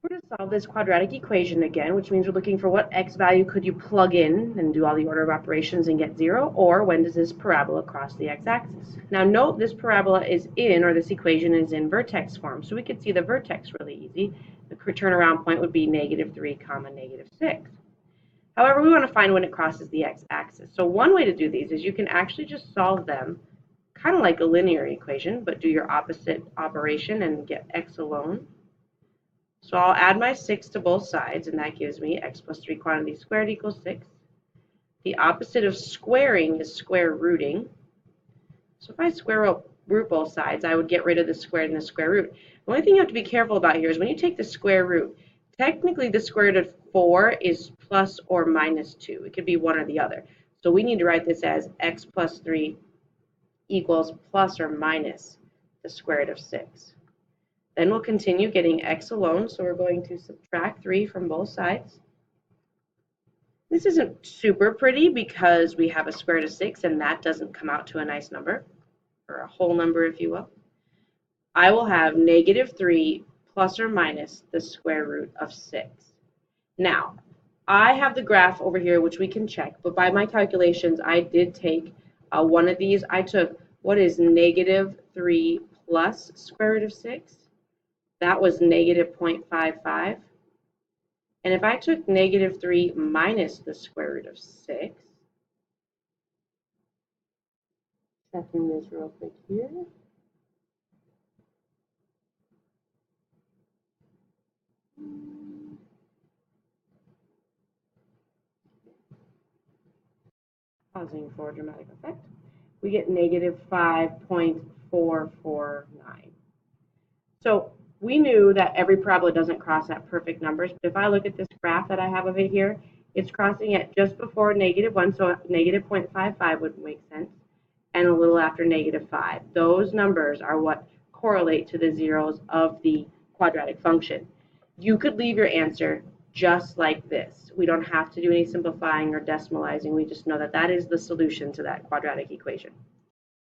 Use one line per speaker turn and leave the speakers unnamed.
We're going to solve this quadratic equation again, which means we're looking for what x value could you plug in and do all the order of operations and get 0, or when does this parabola cross the x-axis. Now note this parabola is in, or this equation is in vertex form, so we could see the vertex really easy. The turnaround point would be -3, -6. However, we want to find when it crosses the x-axis. So one way to do these is you can actually just solve them kind of like a linear equation, but do your opposite operation and get x alone. So I'll add my 6 to both sides, and that gives me x plus 3 quantity squared equals 6. The opposite of squaring is square rooting. So if I square root both sides, I would get rid of the squared and the square root. The only thing you have to be careful about here is when you take the square root, technically the square root of 4 is plus or minus 2. It could be one or the other. So we need to write this as x plus 3 equals plus or minus the square root of 6. Then we'll continue getting x alone, so we're going to subtract 3 from both sides. This isn't super pretty because we have a square root of 6, and that doesn't come out to a nice number, or a whole number, if you will. I will have -3 plus or minus the square root of 6. Now, I have the graph over here, which we can check, but by my calculations, I did take one of these. I took what is -3 plus square root of 6. That was -0.55. And if I took -3 minus the square root of 6, checking this real quick here. Pausing for dramatic effect. We get -5.449. So we knew that every parabola doesn't cross at perfect numbers, but if I look at this graph that I have of it here, it's crossing at just before -1, so -0.55 would make sense, and a little after -5. Those numbers are what correlate to the zeros of the quadratic function. You could leave your answer just like this. We don't have to do any simplifying or decimalizing. We just know that that is the solution to that quadratic equation.